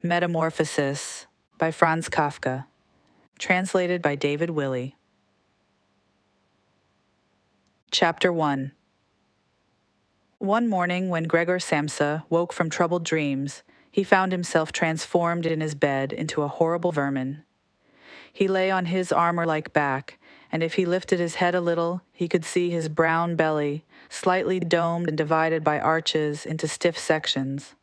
Metamorphosis by Franz Kafka, translated by David Wyllie. Chapter 1. One morning when Gregor Samsa woke from troubled dreams, he found himself transformed in his bed into a horrible vermin. He lay on his armor-like back, and if he lifted his head a little, he could see his brown belly, slightly domed and divided by arches into stiff sections.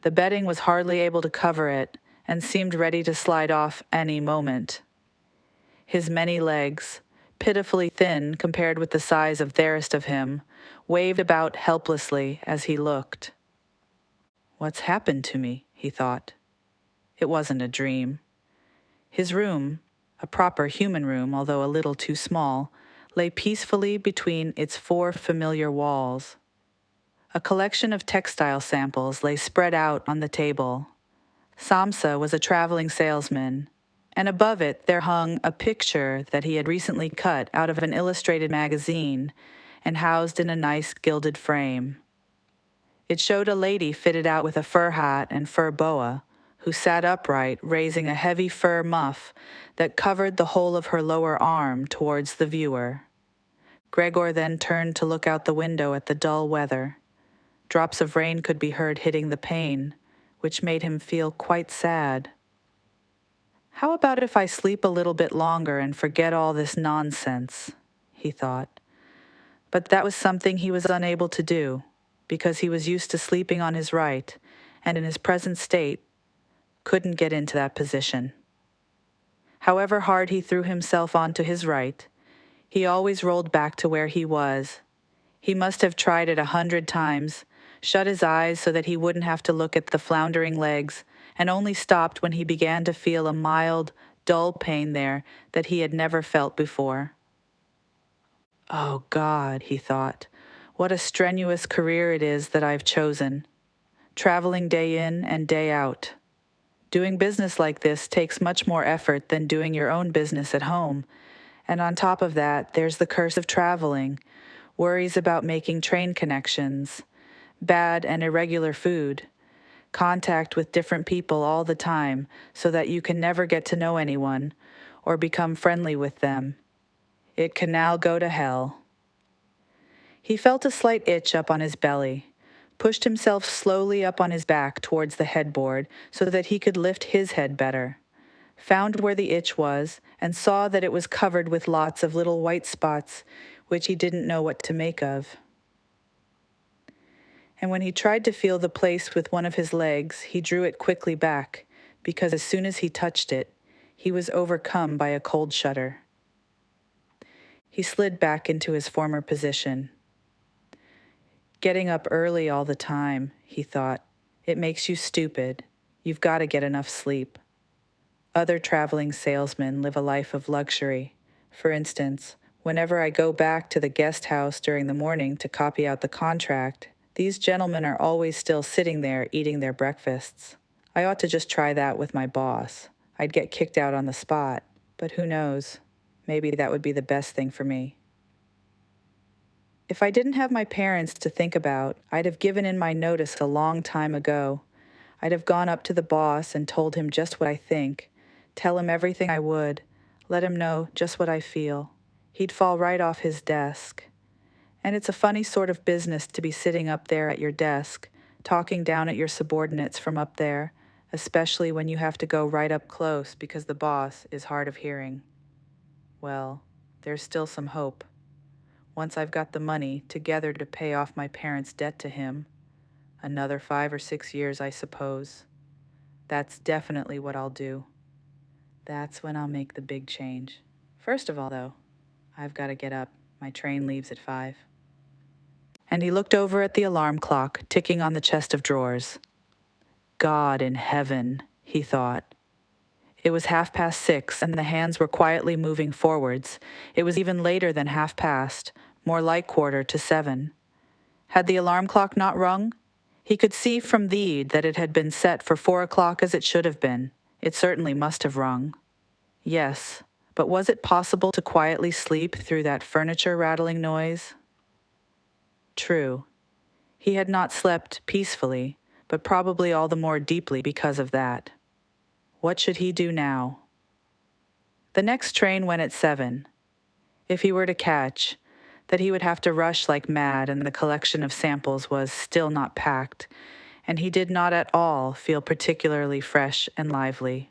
The bedding was hardly able to cover it, and seemed ready to slide off any moment. His many legs, pitifully thin compared with the size of thereest of him, waved about helplessly as he looked. "What's happened to me?" he thought. It wasn't a dream. His room, a proper human room, although a little too small, lay peacefully between its four familiar walls. A collection of textile samples lay spread out on the table. Samsa was a traveling salesman, and above it there hung a picture that he had recently cut out of an illustrated magazine and housed in a nice gilded frame. It showed a lady fitted out with a fur hat and fur boa, who sat upright, raising a heavy fur muff that covered the whole of her lower arm towards the viewer. Gregor then turned to look out the window at the dull weather. Drops of rain could be heard hitting the pane, which made him feel quite sad. "How about if I sleep a little bit longer and forget all this nonsense?" he thought. But that was something he was unable to do, because he was used to sleeping on his right, and in his present state, couldn't get into that position. However hard he threw himself onto his right, he always rolled back to where he was. He must have tried it 100 times, shut his eyes so that he wouldn't have to look at the floundering legs, and only stopped when he began to feel a mild, dull pain there that he had never felt before. "Oh God," he thought, "what a strenuous career it is that I've chosen. Traveling day in and day out. Doing business like this takes much more effort than doing your own business at home, and on top of that, there's the curse of traveling, worries about making train connections, bad and irregular food, contact with different people all the time so that you can never get to know anyone or become friendly with them. It can now go to hell." He felt a slight itch up on his belly, pushed himself slowly up on his back towards the headboard so that he could lift his head better, found where the itch was, and saw that it was covered with lots of little white spots which he didn't know what to make of. And when he tried to feel the place with one of his legs, he drew it quickly back, because as soon as he touched it, he was overcome by a cold shudder. He slid back into his former position. "Getting up early all the time," he thought. "It makes you stupid. You've got to get enough sleep. Other traveling salesmen live a life of luxury. For instance, whenever I go back to the guest house during the morning to copy out the contract, these gentlemen are always still sitting there eating their breakfasts. I ought to just try that with my boss. I'd get kicked out on the spot, but who knows? Maybe that would be the best thing for me. If I didn't have my parents to think about, I'd have given in my notice a long time ago. I'd have gone up to the boss and told him just what I think, tell him everything I would, let him know just what I feel. He'd fall right off his desk. And it's a funny sort of business to be sitting up there at your desk, talking down at your subordinates from up there, especially when you have to go right up close because the boss is hard of hearing. Well, there's still some hope. Once I've got the money together to pay off my parents' debt to him, another 5 or 6 years, I suppose. That's definitely what I'll do. That's when I'll make the big change. First of all, though, I've got to get up. My train leaves at 5. And he looked over at the alarm clock ticking on the chest of drawers. God in heaven, he thought. It was 6:30, and the hands were quietly moving forwards. It was even later than 7:30, more like 7:15. Had the alarm clock not rung? He could see from the that it had been set for 4 o'clock as it should have been. It certainly must have rung. Yes, but was it possible to quietly sleep through that furniture rattling noise? True. He had not slept peacefully, but probably all the more deeply because of that. What should he do now? The next train went at 7. If he were to catch, that he would have to rush like mad, and the collection of samples was still not packed, and he did not at all feel particularly fresh and lively.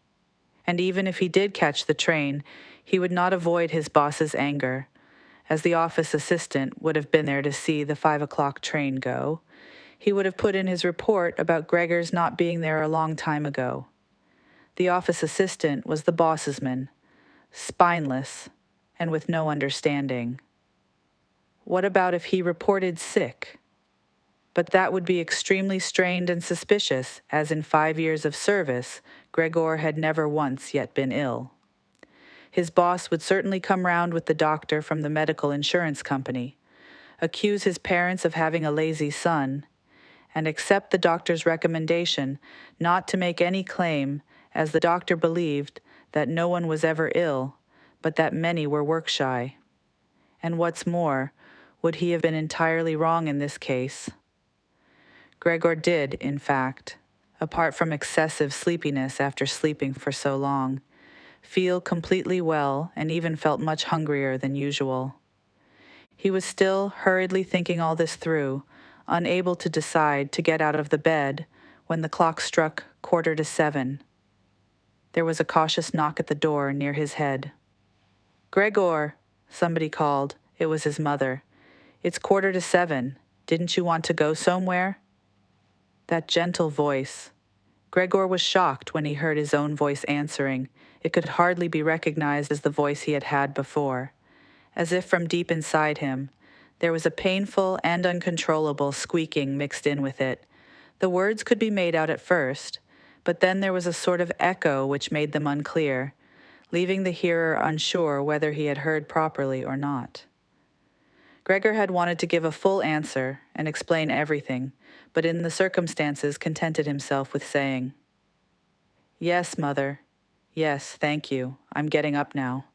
And even if he did catch the train, he would not avoid his boss's anger, as the office assistant would have been there to see the 5 o'clock train go. He would have put in his report about Gregor's not being there a long time ago. The office assistant was the boss's man, spineless, and with no understanding. What about if he reported sick? But that would be extremely strained and suspicious, as in 5 years of service, Gregor had never once yet been ill. His boss would certainly come round with the doctor from the medical insurance company, accuse his parents of having a lazy son, and accept the doctor's recommendation not to make any claim, as the doctor believed that no one was ever ill, but that many were work-shy. And what's more, would he have been entirely wrong in this case? Gregor did, in fact, apart from excessive sleepiness after sleeping for so long, feel completely well and even felt much hungrier than usual. He was still hurriedly thinking all this through, unable to decide to get out of the bed when the clock struck 7:15. There was a cautious knock at the door near his head. "Gregor," somebody called. It was his mother. "It's 7:15. Didn't you want to go somewhere?" That gentle voice. Gregor was shocked when he heard his own voice answering. It could hardly be recognized as the voice he had had before. As if from deep inside him, there was a painful and uncontrollable squeaking mixed in with it. The words could be made out at first, but then there was a sort of echo which made them unclear, leaving the hearer unsure whether he had heard properly or not. Gregor had wanted to give a full answer and explain everything, but in the circumstances contented himself with saying, "Yes, Mother. Yes, thank you. I'm getting up now."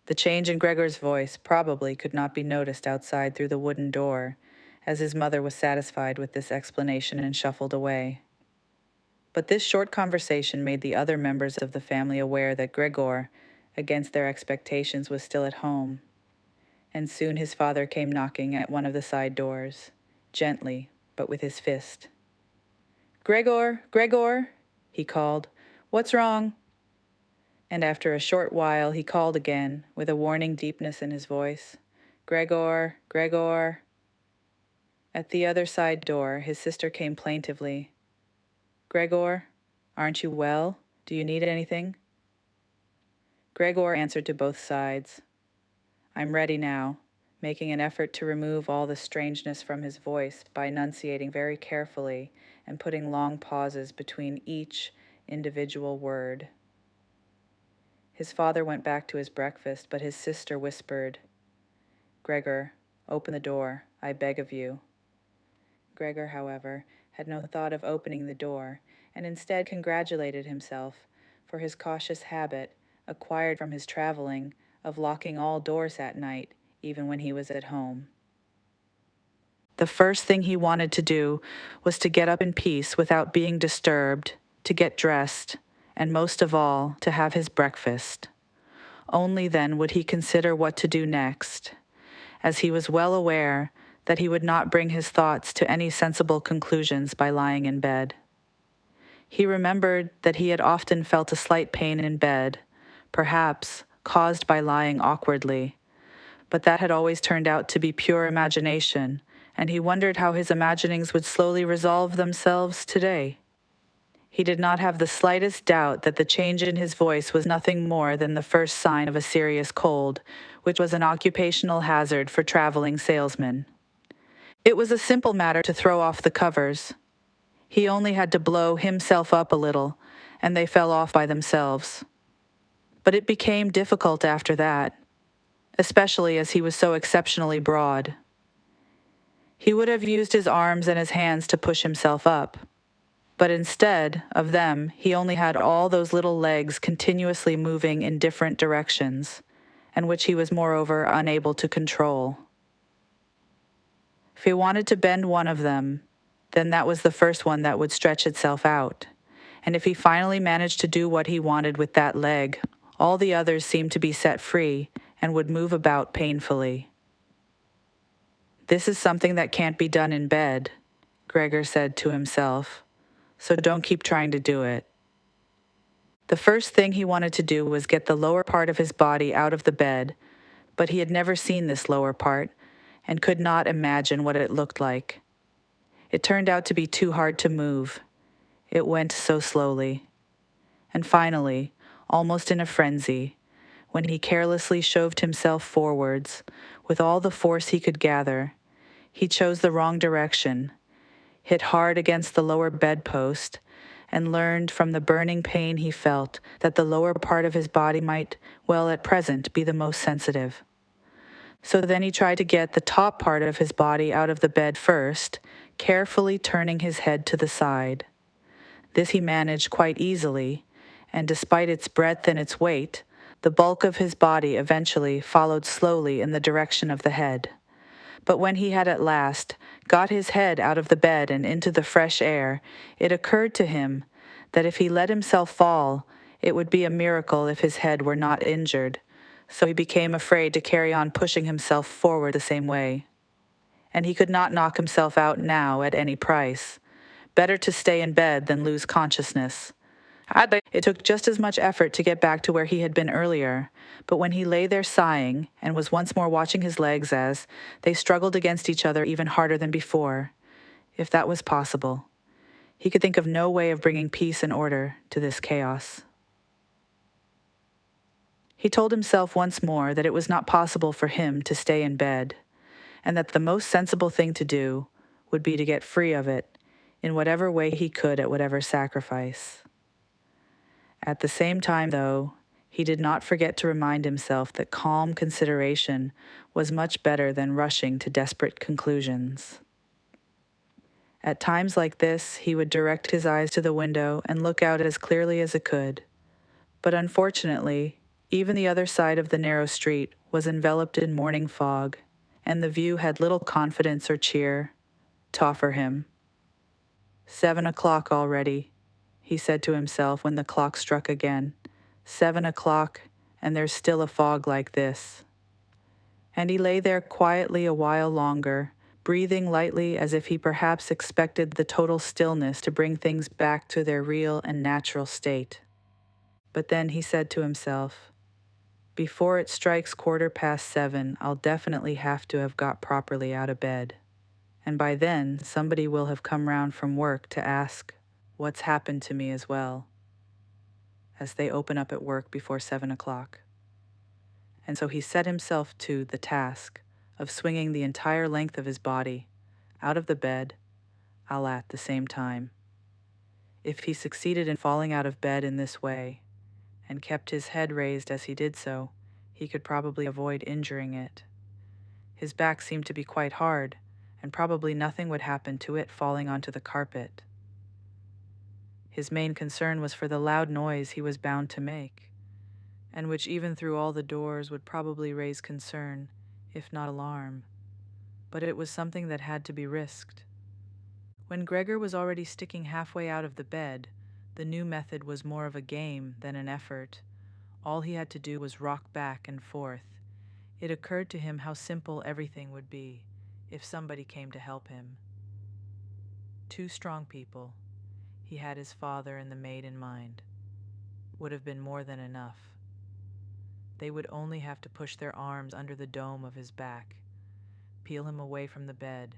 The change in Gregor's voice probably could not be noticed outside through the wooden door, as his mother was satisfied with this explanation and shuffled away. But this short conversation made the other members of the family aware that Gregor, against their expectations, was still at home. And soon his father came knocking at one of the side doors, gently, but with his fist. "Gregor, Gregor," he called. "What's wrong?" And after a short while he called again, with a warning deepness in his voice. "Gregor, Gregor." At the other side door, his sister came plaintively. "Gregor, aren't you well? Do you need anything?" Gregor answered to both sides. "I'm ready now," making an effort to remove all the strangeness from his voice by enunciating very carefully and putting long pauses between each individual word. His father went back to his breakfast, but his sister whispered, "Gregor, open the door, I beg of you." Gregor, however, had no thought of opening the door, and instead congratulated himself for his cautious habit, acquired from his traveling, of locking all doors at night, even when he was at home. The first thing he wanted to do was to get up in peace without being disturbed, to get dressed, and most of all, to have his breakfast. Only then would he consider what to do next, as he was well aware that he would not bring his thoughts to any sensible conclusions by lying in bed. He remembered that he had often felt a slight pain in bed, perhaps caused by lying awkwardly, but that had always turned out to be pure imagination, and he wondered how his imaginings would slowly resolve themselves today. He did not have the slightest doubt that the change in his voice was nothing more than the first sign of a serious cold, which was an occupational hazard for traveling salesmen. It was a simple matter to throw off the covers. He only had to blow himself up a little, and they fell off by themselves. But it became difficult after that, especially as he was so exceptionally broad. He would have used his arms and his hands to push himself up, but instead of them, he only had all those little legs continuously moving in different directions, and which he was moreover unable to control. If he wanted to bend one of them, then that was the first one that would stretch itself out. And if he finally managed to do what he wanted with that leg, all the others seemed to be set free and would move about painfully. "This is something that can't be done in bed," Gregor said to himself, "so don't keep trying to do it." The first thing he wanted to do was get the lower part of his body out of the bed, but he had never seen this lower part and could not imagine what it looked like. It turned out to be too hard to move. It went so slowly. And finally, almost in a frenzy, when he carelessly shoved himself forwards with all the force he could gather, he chose the wrong direction, hit hard against the lower bedpost, and learned from the burning pain he felt that the lower part of his body might, well, at present, be the most sensitive. So then he tried to get the top part of his body out of the bed first, carefully turning his head to the side. This he managed quite easily, and despite its breadth and its weight, the bulk of his body eventually followed slowly in the direction of the head. But when he had at last got his head out of the bed and into the fresh air, it occurred to him that if he let himself fall, it would be a miracle if his head were not injured, so he became afraid to carry on pushing himself forward the same way. And he could not knock himself out now at any price. Better to stay in bed than lose consciousness. It took just as much effort to get back to where he had been earlier, but when he lay there sighing and was once more watching his legs as they struggled against each other even harder than before, if that was possible, he could think of no way of bringing peace and order to this chaos. He told himself once more that it was not possible for him to stay in bed, and that the most sensible thing to do would be to get free of it in whatever way he could at whatever sacrifice. At the same time, though, he did not forget to remind himself that calm consideration was much better than rushing to desperate conclusions. At times like this, he would direct his eyes to the window and look out as clearly as it could. But unfortunately, even the other side of the narrow street was enveloped in morning fog, and the view had little confidence or cheer to offer him. 7 o'clock already, he said to himself when the clock struck again. 7 o'clock, and there's still a fog like this. And he lay there quietly a while longer, breathing lightly as if he perhaps expected the total stillness to bring things back to their real and natural state. But then he said to himself, "Before it strikes 7:15, I'll definitely have to have got properly out of bed. And by then, somebody will have come round from work to ask what's happened to me as well, as they open up at work before 7 o'clock. And so he set himself to the task of swinging the entire length of his body out of the bed, all at the same time. If he succeeded in falling out of bed in this way, and kept his head raised as he did so, he could probably avoid injuring it. His back seemed to be quite hard, and probably nothing would happen to it falling onto the carpet. His main concern was for the loud noise he was bound to make, and which even through all the doors would probably raise concern, if not alarm. But it was something that had to be risked. When Gregor was already sticking halfway out of the bed, the new method was more of a game than an effort. All he had to do was rock back and forth. It occurred to him how simple everything would be if somebody came to help him. 2 strong people, he had his father and the maid in mind, would have been more than enough. They would only have to push their arms under the dome of his back, peel him away from the bed,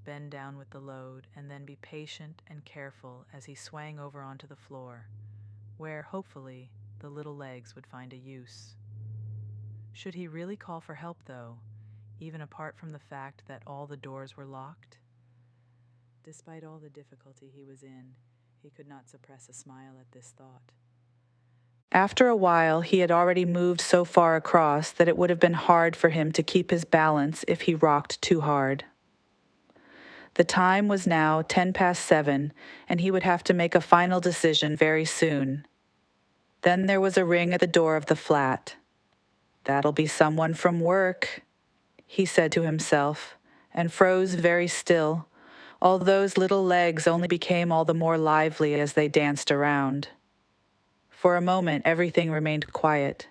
bend down with the load, and then be patient and careful as he swang over onto the floor, where, hopefully, the little legs would find a use. Should he really call for help, though, even apart from the fact that all the doors were locked? Despite all the difficulty he was in, he could not suppress a smile at this thought. After a while, he had already moved so far across that it would have been hard for him to keep his balance if he rocked too hard. The time was now 7:10, and he would have to make a final decision very soon. Then there was a ring at the door of the flat. "That'll be someone from work," he said to himself, and froze very still, All those little legs only became all the more lively as they danced around. For a moment, everything remained quiet.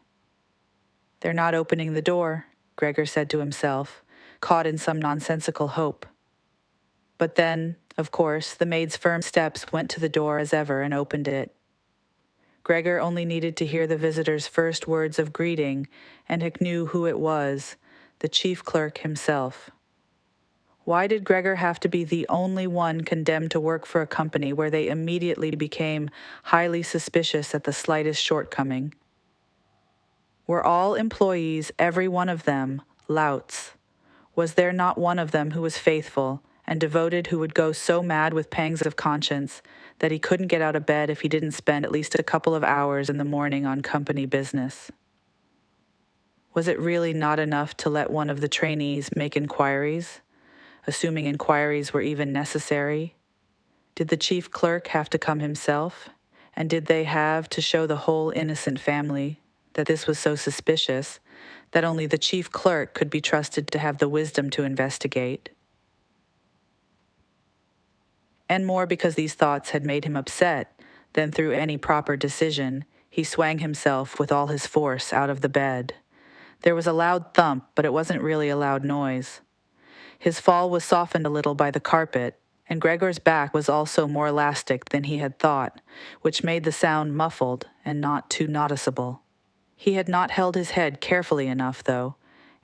"They're not opening the door," Gregor said to himself, caught in some nonsensical hope. But then, of course, the maid's firm steps went to the door as ever and opened it. Gregor only needed to hear the visitor's first words of greeting, and he knew who it was, the chief clerk himself. Why did Gregor have to be the only one condemned to work for a company where they immediately became highly suspicious at the slightest shortcoming? Were all employees, every one of them, louts? Was there not one of them who was faithful and devoted, who would go so mad with pangs of conscience that he couldn't get out of bed if he didn't spend at least a couple of hours in the morning on company business? Was it really not enough to let one of the trainees make inquiries, assuming inquiries were even necessary? Did the chief clerk have to come himself? And did they have to show the whole innocent family that this was so suspicious that only the chief clerk could be trusted to have the wisdom to investigate? And more because these thoughts had made him upset than through any proper decision, he swung himself with all his force out of the bed. There was a loud thump, but it wasn't really a loud noise. His fall was softened a little by the carpet, and Gregor's back was also more elastic than he had thought, which made the sound muffled and not too noticeable. He had not held his head carefully enough, though,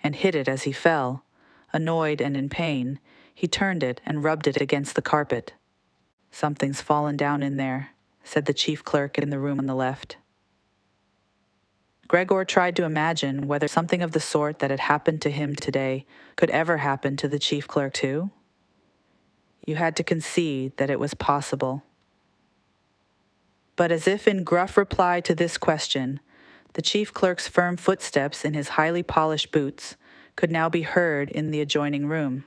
and hit it as he fell. Annoyed and in pain, he turned it and rubbed it against the carpet. "Something's fallen down in there," said the chief clerk in the room on the left. Gregor tried to imagine whether something of the sort that had happened to him today could ever happen to the chief clerk too. You had to concede that it was possible. But as if in gruff reply to this question, the chief clerk's firm footsteps in his highly polished boots could now be heard in the adjoining room.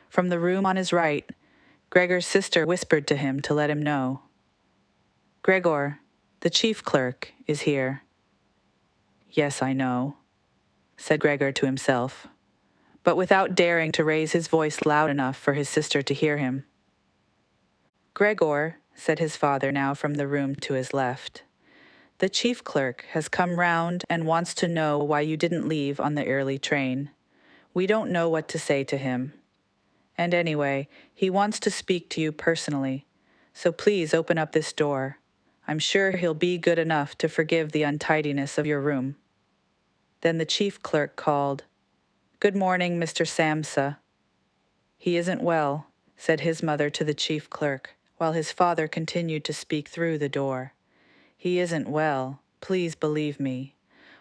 From the room on his right, Gregor's sister whispered to him to let him know. "Gregor, the chief clerk is here." "Yes, I know," said Gregor to himself, but without daring to raise his voice loud enough for his sister to hear him. "Gregor," said his father now from the room to his left, "the chief clerk has come round and wants to know why you didn't leave on the early train. We don't know what to say to him. And anyway, he wants to speak to you personally, so please open up this door. I'm sure he'll be good enough to forgive the untidiness of your room." Then the chief clerk called, "Good morning, Mr. Samsa." "He isn't well," said his mother to the chief clerk, while his father continued to speak through the door. "He isn't well, please believe me.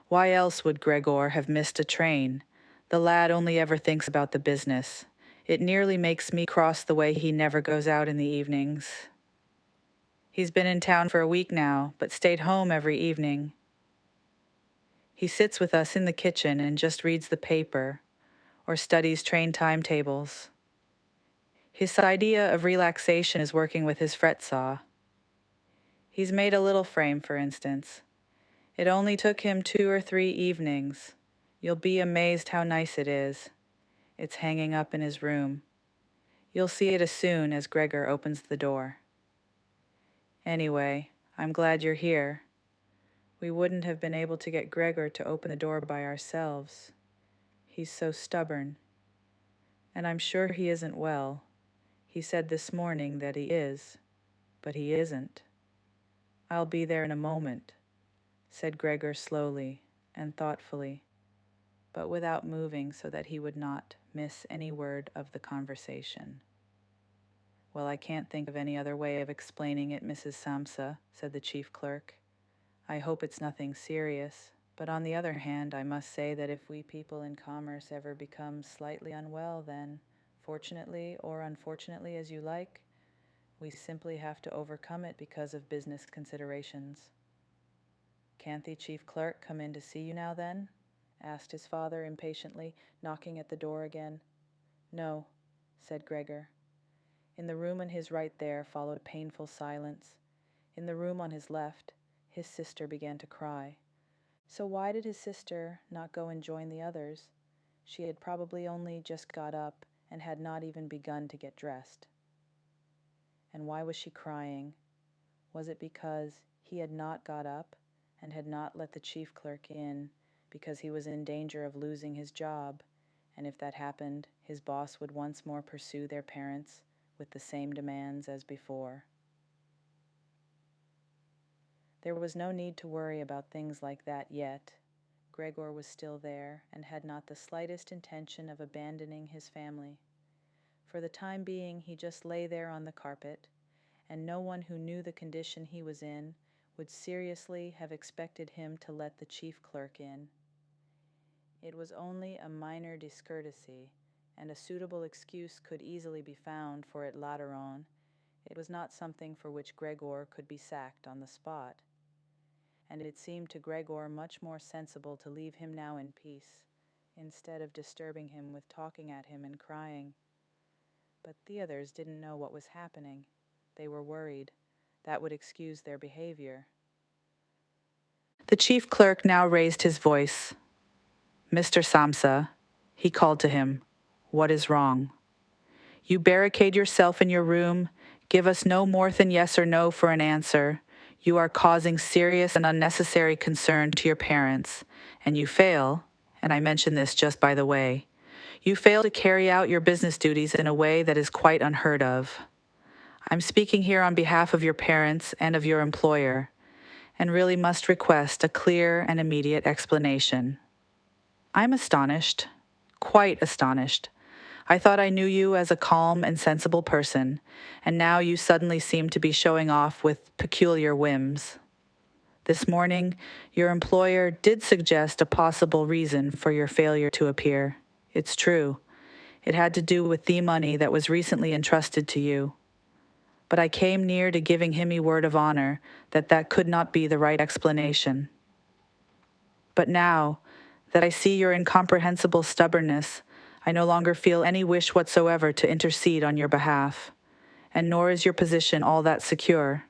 Why else would Gregor have missed a train? The lad only ever thinks about the business. It nearly makes me cross the way he never goes out in the evenings. He's been in town for a week now, but stayed home every evening. He sits with us in the kitchen and just reads the paper or studies train timetables. His idea of relaxation is working with his fret saw. He's made a little frame, for instance. It only took him 2 or 3 evenings. You'll be amazed how nice it is. It's hanging up in his room. You'll see it as soon as Gregor opens the door. Anyway, I'm glad you're here. We wouldn't have been able to get Gregor to open the door by ourselves. He's so stubborn. And I'm sure he isn't well. He said this morning that he is, but he isn't. I'll be there in a moment," said Gregor slowly and thoughtfully, but without moving so that he would not miss any word of the conversation. "Well, I can't think of any other way of explaining it, Mrs. Samsa," said the chief clerk. "I hope it's nothing serious, but on the other hand, I must say that if we people in commerce ever become slightly unwell, then, fortunately or unfortunately as you like, we simply have to overcome it because of business considerations." "Can't the chief clerk come in to see you now, then?" asked his father impatiently, knocking at the door again. "No," said Gregor. In the room on his right there followed a painful silence. In the room on his left, his sister began to cry. So why did his sister not go and join the others? She had probably only just got up and had not even begun to get dressed. And why was she crying? Was it because he had not got up and had not let the chief clerk in because he was in danger of losing his job, and if that happened, his boss would once more pursue their parents with the same demands as before? There was no need to worry about things like that yet. Gregor was still there and had not the slightest intention of abandoning his family. For the time being, he just lay there on the carpet, and no one who knew the condition he was in would seriously have expected him to let the chief clerk in. It was only a minor discourtesy, and a suitable excuse could easily be found for it later on. It was not something for which Gregor could be sacked on the spot, and it seemed to Gregor much more sensible to leave him now in peace, instead of disturbing him with talking at him and crying. But the others didn't know what was happening. They were worried. That would excuse their behavior. The chief clerk now raised his voice. "Mr. Samsa," he called to him, "what is wrong? You barricade yourself in your room, give us no more than yes or no for an answer. You are causing serious and unnecessary concern to your parents, and you fail, and I mention this just by the way, you fail to carry out your business duties in a way that is quite unheard of. I'm speaking here on behalf of your parents and of your employer, and really must request a clear and immediate explanation. I'm astonished, quite astonished. I thought I knew you as a calm and sensible person, and now you suddenly seem to be showing off with peculiar whims. This morning, your employer did suggest a possible reason for your failure to appear. It's true. It had to do with the money that was recently entrusted to you. But I came near to giving him a word of honor that that could not be the right explanation. But now that I see your incomprehensible stubbornness, I no longer feel any wish whatsoever to intercede on your behalf, and nor is your position all that secure.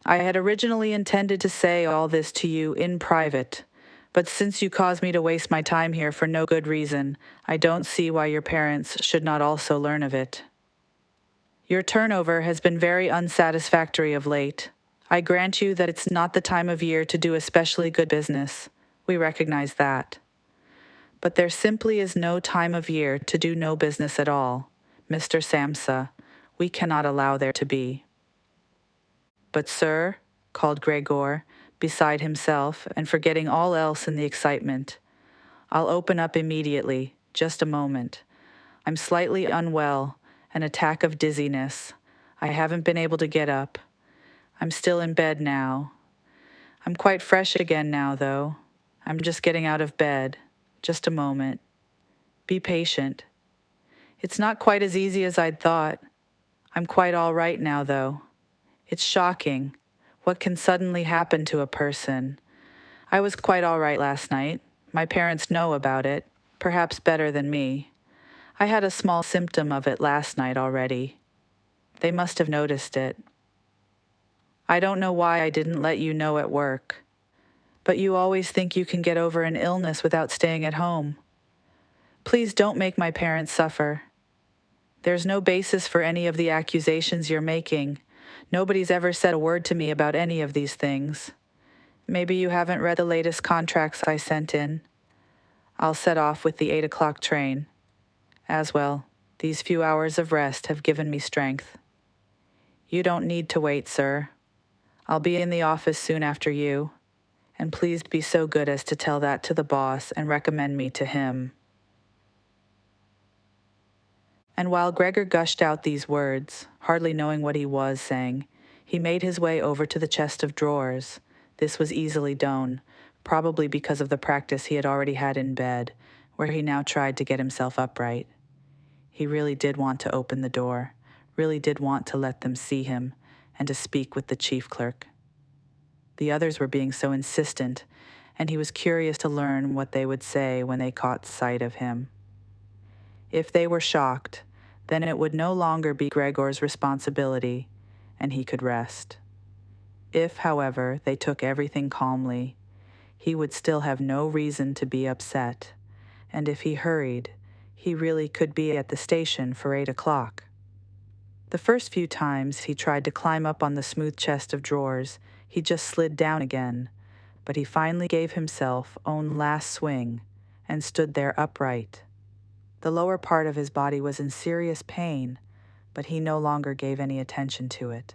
I had originally intended to say all this to you in private, but since you caused me to waste my time here for no good reason, I don't see why your parents should not also learn of it. Your turnover has been very unsatisfactory of late. I grant you that it's not the time of year to do especially good business. We recognize that. But there simply is no time of year to do no business at all. Mr. Samsa, we cannot allow there to be. But sir, called Gregor, beside himself and forgetting all else in the excitement, I'll open up immediately, just a moment. I'm slightly unwell, an attack of dizziness. I haven't been able to get up. I'm still in bed now. I'm quite fresh again now, though. I'm just getting out of bed. Just a moment. Be patient. It's not quite as easy as I'd thought. I'm quite all right now, though. It's shocking. What can suddenly happen to a person? I was quite all right last night. My parents know about it, perhaps better than me. I had a small symptom of it last night already. They must have noticed it. I don't know why I didn't let you know at work. But you always think you can get over an illness without staying at home. Please don't make my parents suffer. There's no basis for any of the accusations you're making. Nobody's ever said a word to me about any of these things. Maybe you haven't read the latest contracts I sent in. I'll set off with the 8 o'clock train. As well, these few hours of rest have given me strength. You don't need to wait, sir. I'll be in the office soon after you. And please be so good as to tell that to the boss and recommend me to him. And while Gregor gushed out these words, hardly knowing what he was saying, he made his way over to the chest of drawers. This was easily done, probably because of the practice he had already had in bed, where he now tried to get himself upright. He really did want to open the door, really did want to let them see him, and to speak with the chief clerk. The others were being so insistent, and he was curious to learn what they would say when they caught sight of him. If they were shocked, then it would no longer be Gregor's responsibility, and he could rest. If, however, they took everything calmly, he would still have no reason to be upset, and if he hurried, he really could be at the station for 8 o'clock. The first few times he tried to climb up on the smooth chest of drawers, he just slid down again, but he finally gave himself one last swing and stood there upright. The lower part of his body was in serious pain, but he no longer gave any attention to it.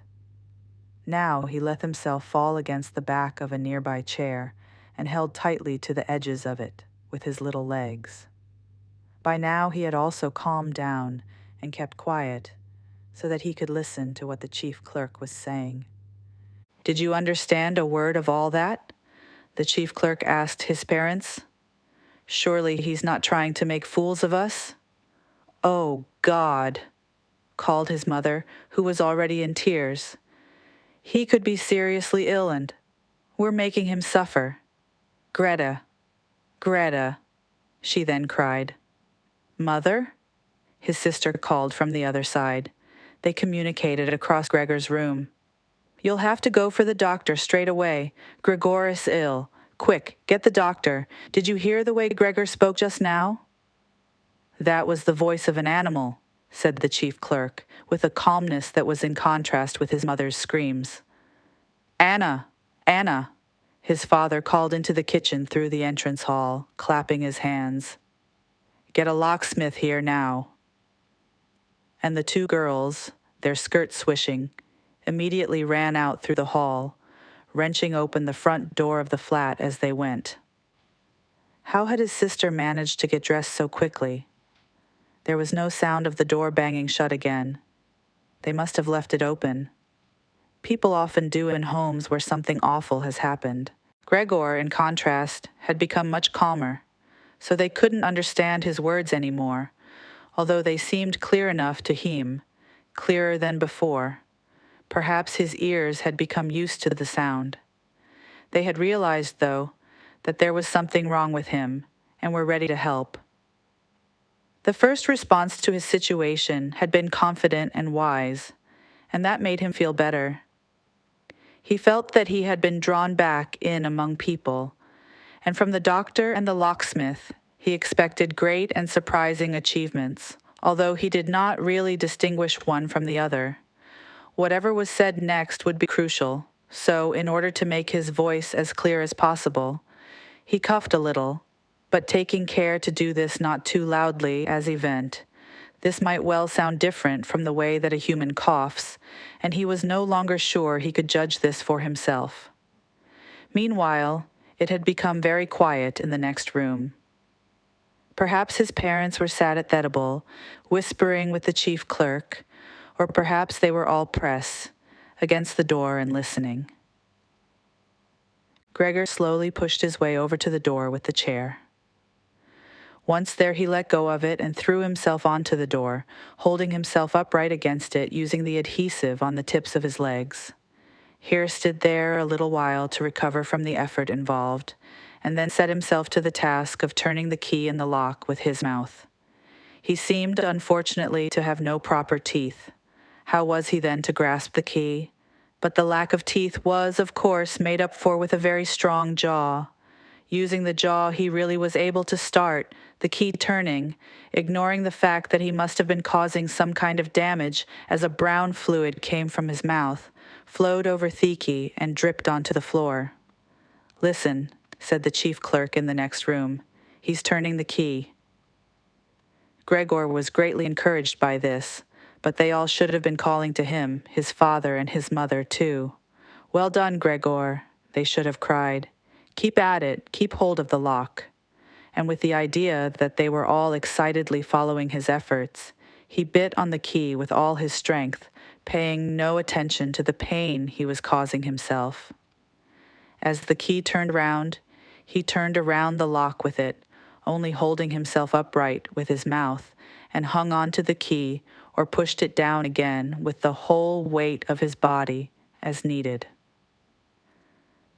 Now he let himself fall against the back of a nearby chair and held tightly to the edges of it with his little legs. By now he had also calmed down and kept quiet so that he could listen to what the chief clerk was saying. "Did you understand a word of all that?" the chief clerk asked his parents. "Surely he's not trying to make fools of us?" "Oh, God," called his mother, who was already in tears. "He could be seriously ill and we're making him suffer. Greta, Greta," she then cried. "Mother?" his sister called from the other side. They communicated across Gregor's room. "You'll have to go for the doctor straight away. Gregor is ill. Quick, get the doctor. Did you hear the way Gregor spoke just now?" "That was the voice of an animal," said the chief clerk, with a calmness that was in contrast with his mother's screams. "Anna! Anna!" his father called into the kitchen through the entrance hall, clapping his hands. "Get a locksmith here now." And the two girls, their skirts swishing, immediately ran out through the hall, wrenching open the front door of the flat as they went. How had his sister managed to get dressed so quickly? There was no sound of the door banging shut again. They must have left it open. People often do in homes where something awful has happened. Gregor, in contrast, had become much calmer, so they couldn't understand his words anymore, although they seemed clear enough to him, clearer than before. Perhaps his ears had become used to the sound. They had realized, though, that there was something wrong with him, and were ready to help. The first response to his situation had been confident and wise, and that made him feel better. He felt that he had been drawn back in among people, and from the doctor and the locksmith he expected great and surprising achievements, although he did not really distinguish one from the other. Whatever was said next would be crucial, so in order to make his voice as clear as possible, he coughed a little, but taking care to do this not too loudly as event. This might well sound different from the way that a human coughs, and he was no longer sure he could judge this for himself. Meanwhile, it had become very quiet in the next room. Perhaps his parents were sat at table, whispering with the chief clerk, or perhaps they were all pressed against the door and listening. Gregor slowly pushed his way over to the door with the chair. Once there, he let go of it and threw himself onto the door, holding himself upright against it using the adhesive on the tips of his legs. Here stood there a little while to recover from the effort involved, and then set himself to the task of turning the key in the lock with his mouth. He seemed, unfortunately, to have no proper teeth. How was he then to grasp the key? But the lack of teeth was, of course, made up for with a very strong jaw. Using the jaw, he really was able to start, the key turning, ignoring the fact that he must have been causing some kind of damage as a brown fluid came from his mouth, flowed over the key, and dripped onto the floor. "Listen," said the chief clerk in the next room. "He's turning the key." Gregor was greatly encouraged by this, but they all should have been calling to him, his father and his mother too. "Well done, Gregor," they should have cried. "Keep at it, keep hold of the lock." And with the idea that they were all excitedly following his efforts, he bit on the key with all his strength, paying no attention to the pain he was causing himself. As the key turned round, he turned around the lock with it, only holding himself upright with his mouth, and hung on to the key or pushed it down again with the whole weight of his body as needed.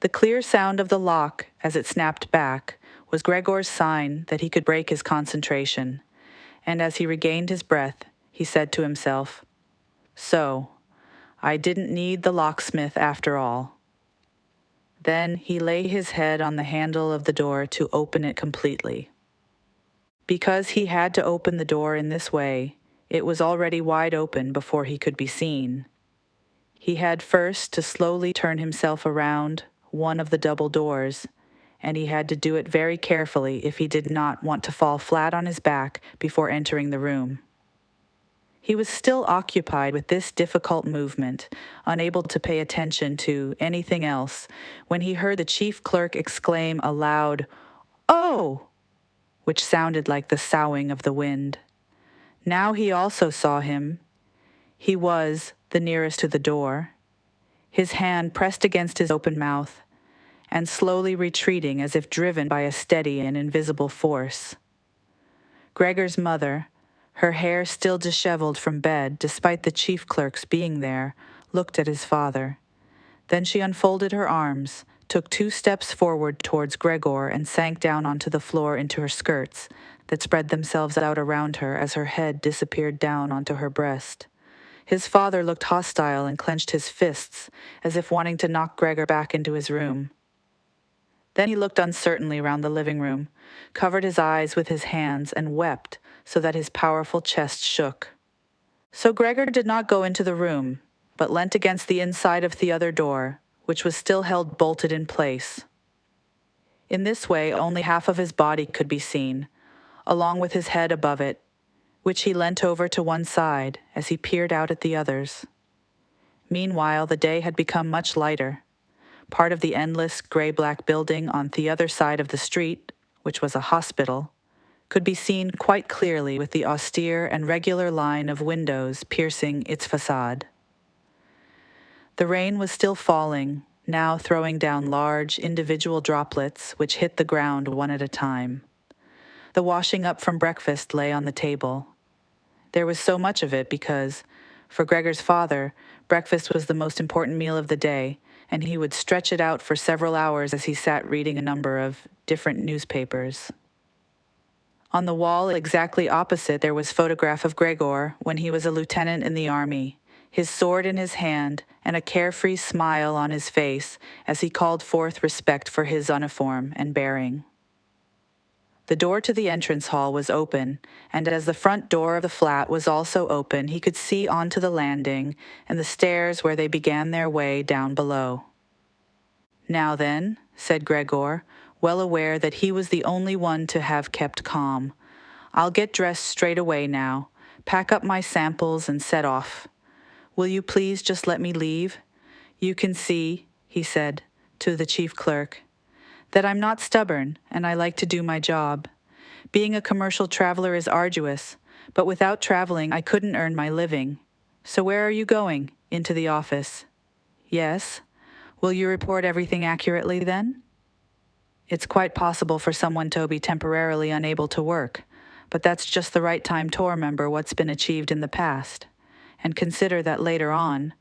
The clear sound of the lock as it snapped back was Gregor's sign that he could break his concentration, and as he regained his breath, he said to himself, "So, I didn't need the locksmith after all." Then he laid his head on the handle of the door to open it completely. Because he had to open the door in this way, it was already wide open before he could be seen. He had first to slowly turn himself around one of the double doors, and he had to do it very carefully if he did not want to fall flat on his back before entering the room. He was still occupied with this difficult movement, unable to pay attention to anything else, when he heard the chief clerk exclaim aloud, "Oh!" which sounded like the soughing of the wind. Now he also saw him. He was the nearest to the door, his hand pressed against his open mouth, and slowly retreating as if driven by a steady and invisible force. Gregor's mother, her hair still disheveled from bed despite the chief clerk's being there, looked at his father. Then she unfolded her arms, took 2 steps forward towards Gregor, and sank down onto the floor into her skirts that spread themselves out around her as her head disappeared down onto her breast. His father looked hostile and clenched his fists, as if wanting to knock Gregor back into his room. Then he looked uncertainly round the living room, covered his eyes with his hands, and wept so that his powerful chest shook. So Gregor did not go into the room, but leant against the inside of the other door, which was still held bolted in place. In this way, only half of his body could be seen, along with his head above it, which he leant over to one side as he peered out at the others. Meanwhile, the day had become much lighter. Part of the endless gray-black building on the other side of the street, which was a hospital, could be seen quite clearly with the austere and regular line of windows piercing its facade. The rain was still falling, now throwing down large individual droplets which hit the ground one at a time. The washing up from breakfast lay on the table. There was so much of it because, for Gregor's father, breakfast was the most important meal of the day, and he would stretch it out for several hours as he sat reading a number of different newspapers. On the wall exactly opposite there was a photograph of Gregor when he was a lieutenant in the army, his sword in his hand and a carefree smile on his face as he called forth respect for his uniform and bearing. The door to the entrance hall was open, and as the front door of the flat was also open, he could see onto the landing and the stairs where they began their way down below. "Now then," said Gregor, well aware that he was the only one to have kept calm, "I'll get dressed straight away now, pack up my samples and set off. Will you please just let me leave? You can see," he said to the chief clerk, "that I'm not stubborn and I like to do my job. Being a commercial traveler is arduous, but without traveling I couldn't earn my living. So where are you going? Into the office?" "Yes. Will you report everything accurately then?" It's quite possible for someone to be temporarily unable to work, but that's just the right time to remember what's been achieved in the past, and consider that later on,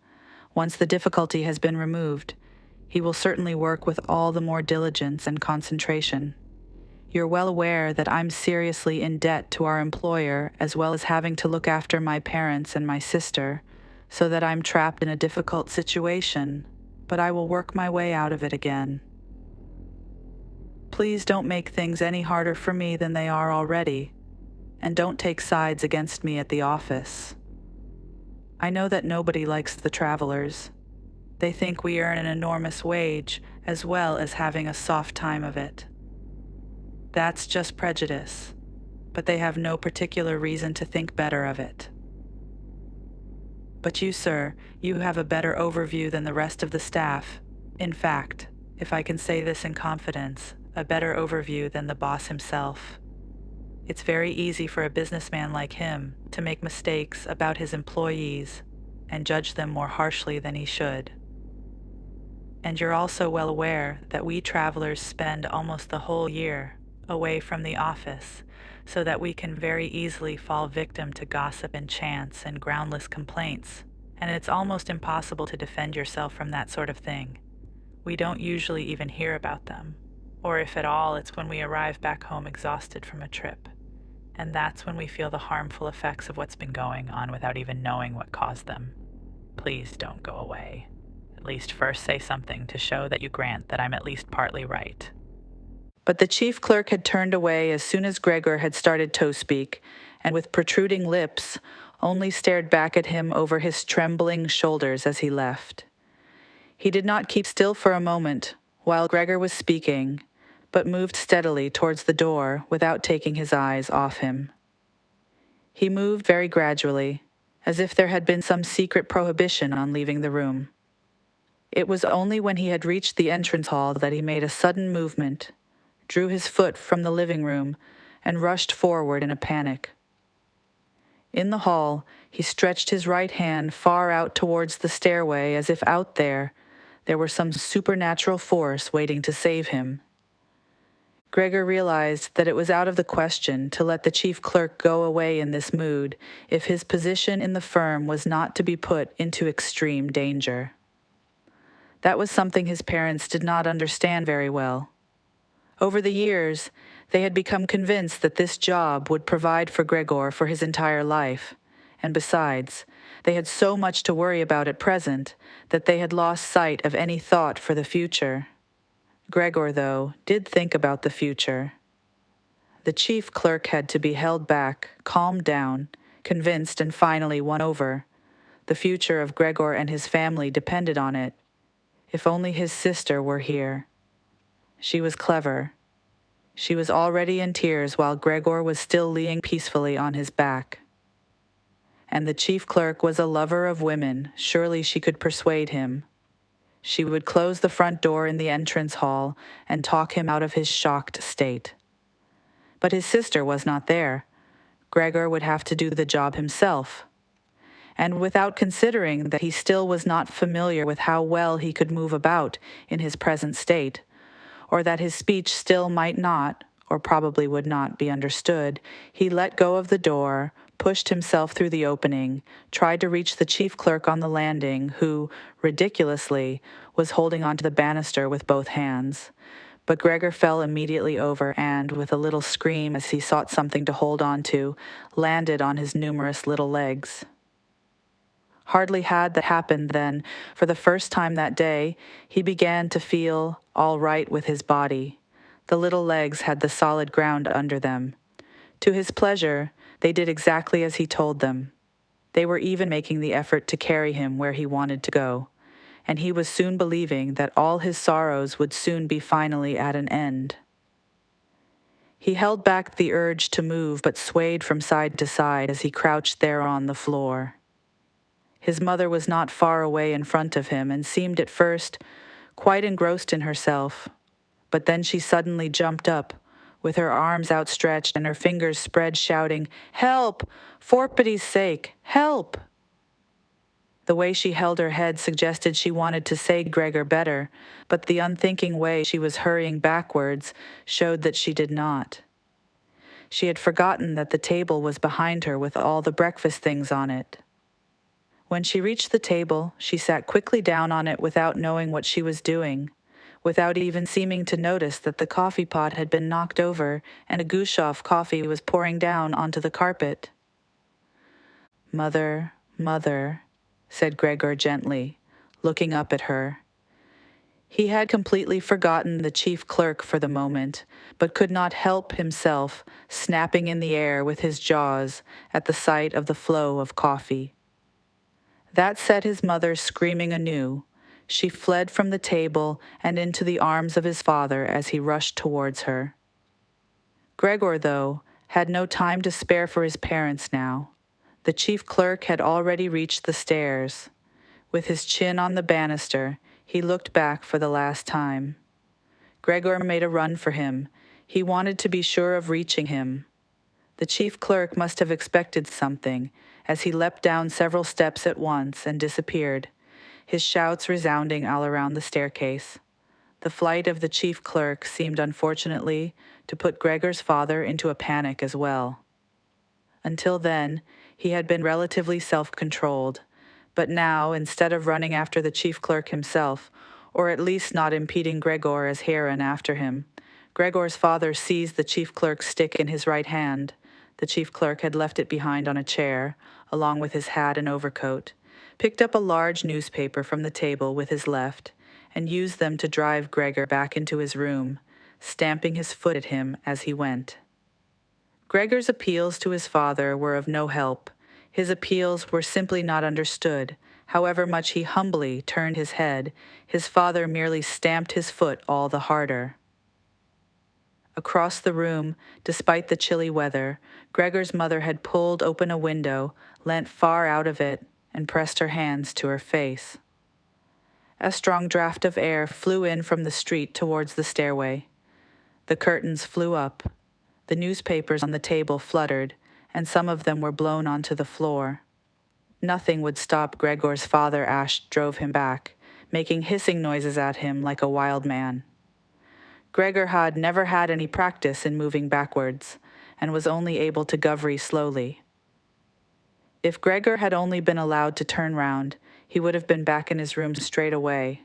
once the difficulty has been removed, he will certainly work with all the more diligence and concentration. You're well aware that I'm seriously in debt to our employer, as well as having to look after my parents and my sister, so that I'm trapped in a difficult situation, but I will work my way out of it again. Please don't make things any harder for me than they are already, and don't take sides against me at the office. I know that nobody likes the travelers. They think we earn an enormous wage, as well as having a soft time of it. That's just prejudice, but they have no particular reason to think better of it. But you, sir, you have a better overview than the rest of the staff. In fact, if I can say this in confidence, a better overview than the boss himself. It's very easy for a businessman like him to make mistakes about his employees and judge them more harshly than he should. And you're also well aware that we travelers spend almost the whole year away from the office, so that we can very easily fall victim to gossip and chance and groundless complaints, and it's almost impossible to defend yourself from that sort of thing. We don't usually even hear about them, or if at all, it's when we arrive back home exhausted from a trip, and that's when we feel the harmful effects of what's been going on without even knowing what caused them. Please don't go away. At least first say something to show that you grant that I'm at least partly right. But the chief clerk had turned away as soon as Gregor had started to speak, and with protruding lips, only stared back at him over his trembling shoulders as he left. He did not keep still for a moment while Gregor was speaking, but moved steadily towards the door without taking his eyes off him. He moved very gradually, as if there had been some secret prohibition on leaving the room. It was only when he had reached the entrance hall that he made a sudden movement, drew his foot from the living room, and rushed forward in a panic. In the hall, he stretched his right hand far out towards the stairway as if out there were some supernatural force waiting to save him. Gregor realized that it was out of the question to let the chief clerk go away in this mood if his position in the firm was not to be put into extreme danger. That was something his parents did not understand very well. Over the years, they had become convinced that this job would provide for Gregor for his entire life, and besides, they had so much to worry about at present that they had lost sight of any thought for the future. Gregor, though, did think about the future. The chief clerk had to be held back, calmed down, convinced, and finally won over. The future of Gregor and his family depended on it. If only his sister were here. She was clever. She was already in tears while Gregor was still lying peacefully on his back. And the chief clerk was a lover of women. Surely she could persuade him. She would close the front door in the entrance hall and talk him out of his shocked state. But his sister was not there. Gregor would have to do the job himself. And without considering that he still was not familiar with how well he could move about in his present state, or that his speech still might not, or probably would not, be understood, he let go of the door, pushed himself through the opening, tried to reach the chief clerk on the landing, who, ridiculously, was holding onto the banister with both hands. But Gregor fell immediately over and, with a little scream as he sought something to hold on to, landed on his numerous little legs. Hardly had that happened then, for the first time that day, he began to feel all right with his body. The little legs had the solid ground under them. To his pleasure, they did exactly as he told them. They were even making the effort to carry him where he wanted to go, and he was soon believing that all his sorrows would soon be finally at an end. He held back the urge to move, but swayed from side to side as he crouched there on the floor. His mother was not far away in front of him and seemed at first quite engrossed in herself, but then she suddenly jumped up, with her arms outstretched and her fingers spread, shouting, "Help! For pity's sake, help!" The way she held her head suggested she wanted to say Gregor better, but the unthinking way she was hurrying backwards showed that she did not. She had forgotten that the table was behind her with all the breakfast things on it. When she reached the table, she sat quickly down on it without knowing what she was doing, without even seeming to notice that the coffee pot had been knocked over and a Gushov coffee was pouring down onto the carpet. "Mother, mother," said Gregor gently, looking up at her. He had completely forgotten the chief clerk for the moment, but could not help himself snapping in the air with his jaws at the sight of the flow of coffee. That set his mother screaming anew. She fled from the table and into the arms of his father as he rushed towards her. Gregor, though, had no time to spare for his parents now. The chief clerk had already reached the stairs. With his chin on the banister, he looked back for the last time. Gregor made a run for him. He wanted to be sure of reaching him. The chief clerk must have expected something, as he leapt down several steps at once and disappeared, his shouts resounding all around the staircase. The flight of the chief clerk seemed unfortunately to put Gregor's father into a panic as well. Until then, he had been relatively self-controlled, but now, instead of running after the chief clerk himself, or at least not impeding Gregor as he ran after him, Gregor's father seized the chief clerk's stick in his right hand. The chief clerk had left it behind on a chair, along with his hat and overcoat, picked up a large newspaper from the table with his left, and used them to drive Gregor back into his room, stamping his foot at him as he went. Gregor's appeals to his father were of no help. His appeals were simply not understood. However much he humbly turned his head, his father merely stamped his foot all the harder. Across the room, despite the chilly weather, Gregor's mother had pulled open a window, leant far out of it, and pressed her hands to her face. A strong draught of air flew in from the street towards the stairway. The curtains flew up. The newspapers on the table fluttered, and some of them were blown onto the floor. Nothing would stop Gregor's father. Ash drove him back, making hissing noises at him like a wild man. Gregor had never had any practice in moving backwards, and was only able to govry slowly. If Gregor had only been allowed to turn round, he would have been back in his room straight away.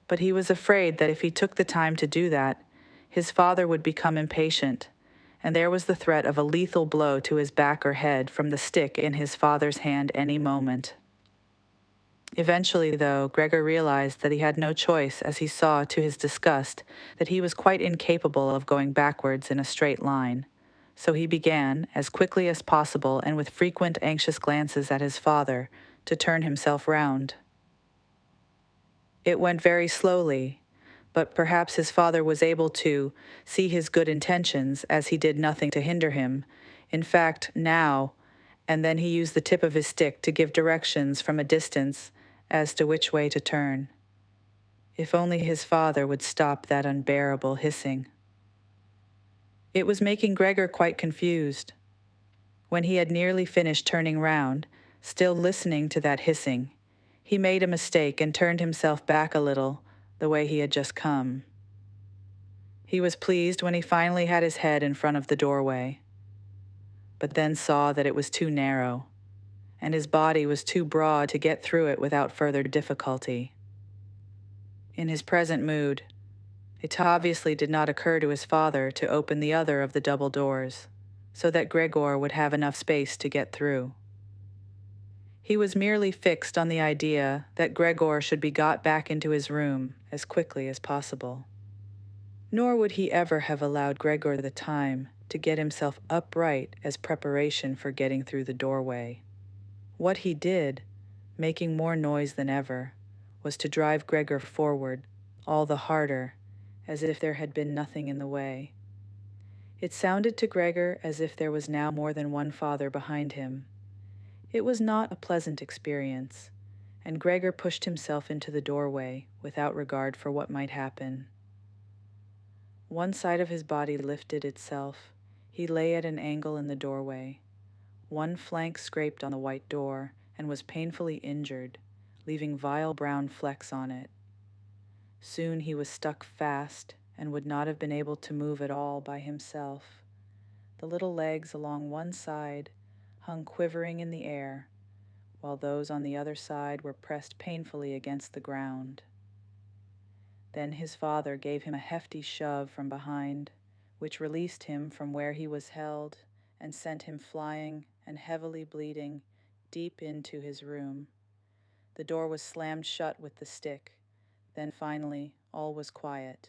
But he was afraid that if he took the time to do that, his father would become impatient, and there was the threat of a lethal blow to his back or head from the stick in his father's hand any moment. Eventually, though, Gregor realized that he had no choice as he saw, to his disgust, that he was quite incapable of going backwards in a straight line. So he began, as quickly as possible and with frequent anxious glances at his father, to turn himself round. It went very slowly, but perhaps his father was able to see his good intentions, as he did nothing to hinder him. In fact, now, and then he used the tip of his stick to give directions from a distance as to which way to turn. If only his father would stop that unbearable hissing. It was making Gregor quite confused. When he had nearly finished turning round, still listening to that hissing, he made a mistake and turned himself back a little, the way he had just come. He was pleased when he finally had his head in front of the doorway, but then saw that it was too narrow, and his body was too broad to get through it without further difficulty. In his present mood, it obviously did not occur to his father to open the other of the double doors, so that Gregor would have enough space to get through. He was merely fixed on the idea that Gregor should be got back into his room as quickly as possible. Nor would he ever have allowed Gregor the time to get himself upright as preparation for getting through the doorway. What he did, making more noise than ever, was to drive Gregor forward, all the harder, as if there had been nothing in the way. It sounded to Gregor as if there was now more than one father behind him. It was not a pleasant experience, and Gregor pushed himself into the doorway without regard for what might happen. One side of his body lifted itself. He lay at an angle in the doorway. One flank scraped on the white door and was painfully injured, leaving vile brown flecks on it. Soon he was stuck fast and would not have been able to move at all by himself. The little legs along one side hung quivering in the air, while those on the other side were pressed painfully against the ground. Then his father gave him a hefty shove from behind, which released him from where he was held and sent him flying and heavily bleeding deep into his room. The door was slammed shut with the stick. Then finally, all was quiet.